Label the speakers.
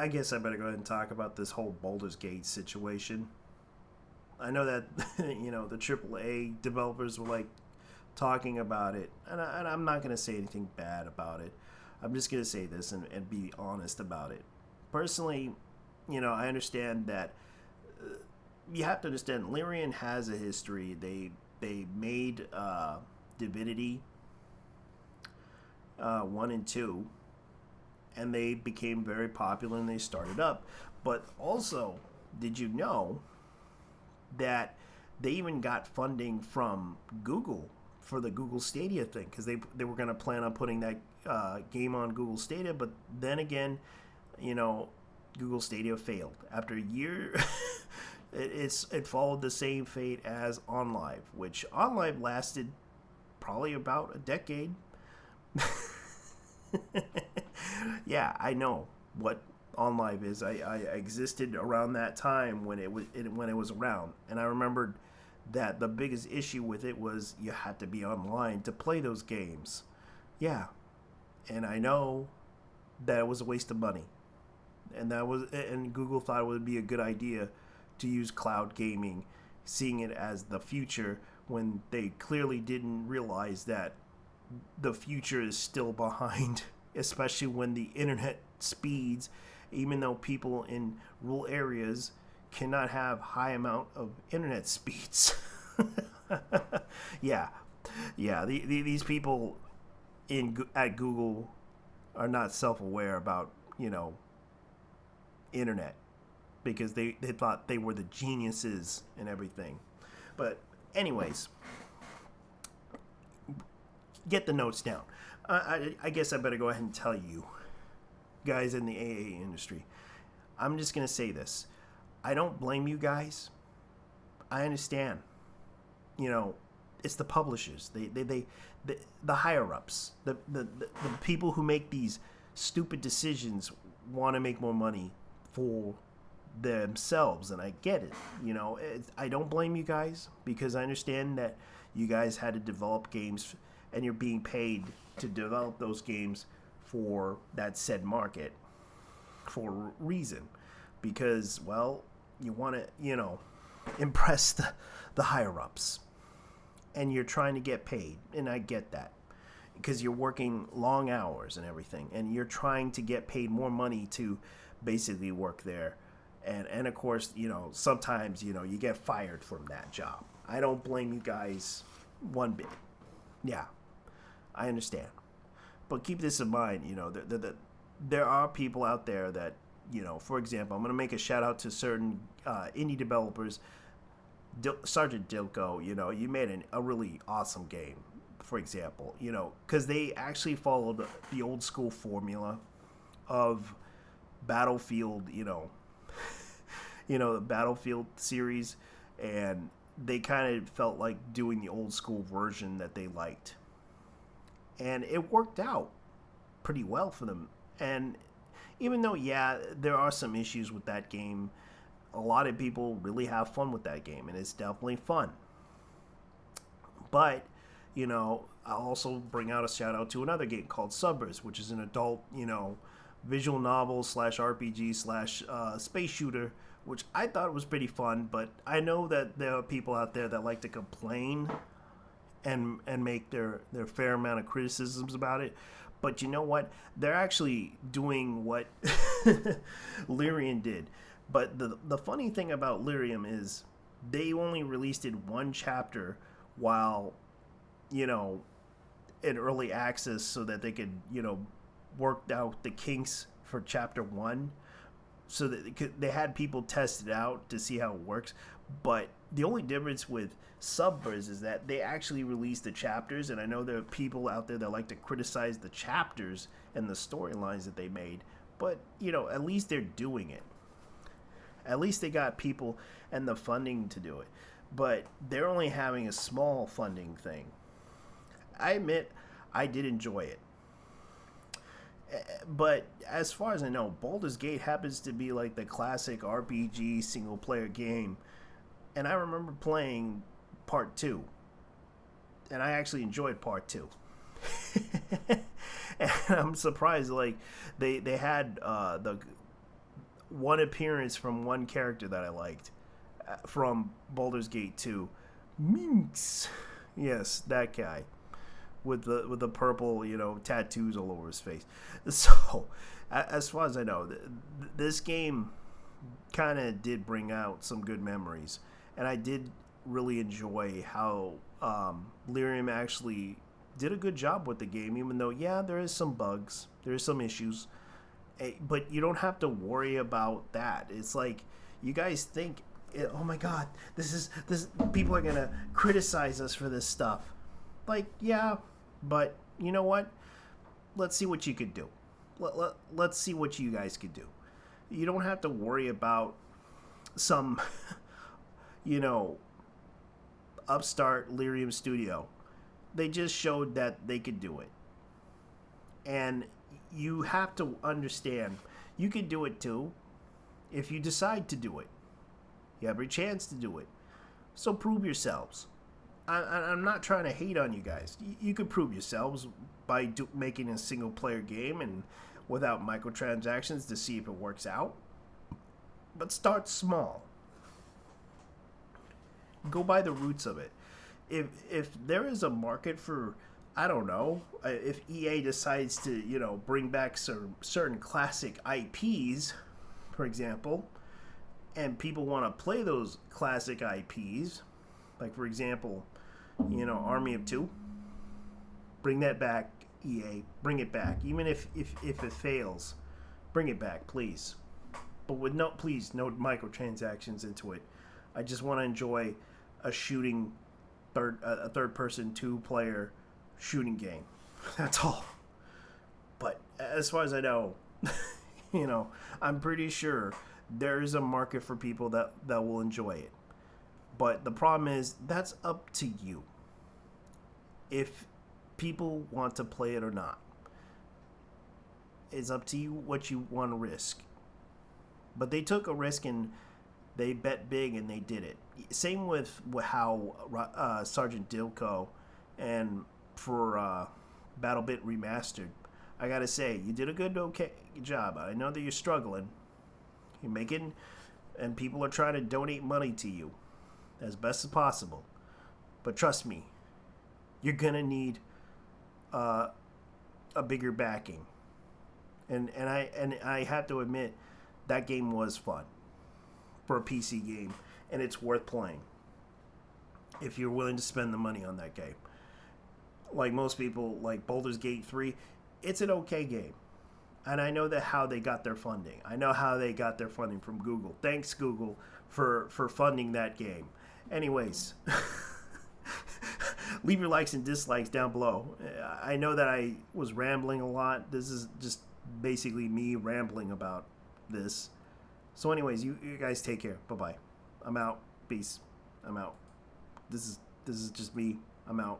Speaker 1: I guess I better go ahead and talk about this whole Baldur's Gate situation. I know that the AAA developers were like talking about it, and I'm not gonna say anything bad about it. I'm just gonna say this and be honest about it. Personally, I understand that you have to understand Lyrian has a history. They made Divinity 1 and 2, and they became very popular and they started up. But also, did you know that they even got funding from Google for the Google Stadia thing? Because they were going to plan on putting that game on Google Stadia, but then again, you know, Google Stadia failed after a year. It followed the same fate as OnLive, which OnLive lasted probably about a decade. Yeah, I know what OnLive is. I existed around that time when when it was around, and I remembered that the biggest issue with it was you had to be online to play those games. Yeah, and I know that it was a waste of money, and Google thought it would be a good idea to use cloud gaming, seeing it as the future when they clearly didn't realize that the future is still behind, especially when the internet speeds, even though people in rural areas cannot have high amount of internet speeds. Yeah, yeah. These people at Google are not self-aware about internet because they thought they were the geniuses and everything. But anyways, get the notes down. I guess I better go ahead and tell you, guys in the AA industry. I'm just gonna say this. I don't blame you guys. I understand. It's the publishers. The higher ups, the people who make these stupid decisions want to make more money for themselves, and I get it. I don't blame you guys because I understand that you guys had to develop games and you're being paid to develop those games for that said market for a reason, because you want to impress the higher ups, and you're trying to get paid, and I get that because you're working long hours and everything, and you're trying to get paid more money to basically work there. And of course, sometimes, you get fired from that job. I don't blame you guys one bit. Yeah, I understand. But keep this in mind, there are people out there that, for example, I'm going to make a shout out to certain indie developers. Sergeant Dilko, you made a really awesome game, for example, because they actually followed the old school formula of Battlefield, the Battlefield series, and they kind of felt like doing the old school version that they liked. And it worked out pretty well for them. And even though, yeah, there are some issues with that game, a lot of people really have fun with that game, and it's definitely fun. But, I'll also bring out a shout out to another game called Suburbs, which is an adult, visual novel slash RPG slash space shooter, which I thought was pretty fun. But I know that there are people out there that like to complain and make their fair amount of criticisms about it. But you know what? They're actually doing what Lyrian did. But the funny thing about Lyrium is they only released it one chapter while, in early access, so that they could, work out the kinks for chapter 1. So that they had people test it out to see how it works. But the only difference with Suburbs is that they actually released the chapters, and I know there are people out there that like to criticize the chapters and the storylines that they made, but at least they're doing it. At least they got people and the funding to do it. But they're only having a small funding thing. I admit I did enjoy it. But as far as I know, Baldur's Gate happens to be like the classic RPG single player game. And I remember playing part 2. And I actually enjoyed part 2. And I'm surprised, like, they had one appearance from one character that I liked from Baldur's Gate 2. Minx. Yes, that guy with the purple, tattoos all over his face. So, as far as I know, this game kind of did bring out some good memories, and I did really enjoy how Lyrium actually did a good job with the game, even though, yeah, there is some bugs, there's some issues, but you don't have to worry about that. It's like, you guys think, oh my god, this people are gonna criticize us for this stuff. Like, yeah, but you know what? Let's see what you could do. Let's see what you guys could do. You don't have to worry about some, upstart Lyrium studio. They just showed that they could do it. And you have to understand, you can do it too if you decide to do it. You have a chance to do it. So prove yourselves. I'm not trying to hate on you guys. You could prove yourselves by making a single player game and without microtransactions to see if it works out. But start small. Go by the roots of it. If there is a market for, I don't know, if EA decides to, bring back certain classic IPs, for example, and people want to play those classic IPs, like, for example, Army of Two, bring that back, EA. Bring it back. Even if it fails, bring it back, please. But with no microtransactions into it. I just want to enjoy a shooting, third person, 2-player shooting game. That's all. But as far as I know, I'm pretty sure there is a market for people that will enjoy it. But the problem is, that's up to you. If people want to play it or not. It's up to you what you want to risk. But they took a risk and they bet big and they did it. Same with how Sergeant Dilko and for BattleBit Remastered. I gotta say, you did a okay job. I know that you're struggling. You're making, and people are trying to donate money to you as best as possible. But trust me, you're gonna need a bigger backing. And I have to admit, that game was fun for a PC game, and it's worth playing if you're willing to spend the money on that game. Like most people, like Baldur's Gate 3, it's an okay game. And I know how they got their funding. I know how they got their funding from Google. Thanks, Google, for funding that game. Anyways, leave your likes and dislikes down below. I know that I was rambling a lot. This is just basically me rambling about this. So anyways, you guys take care. Bye-bye. I'm out. Peace. I'm out. This is just me. I'm out.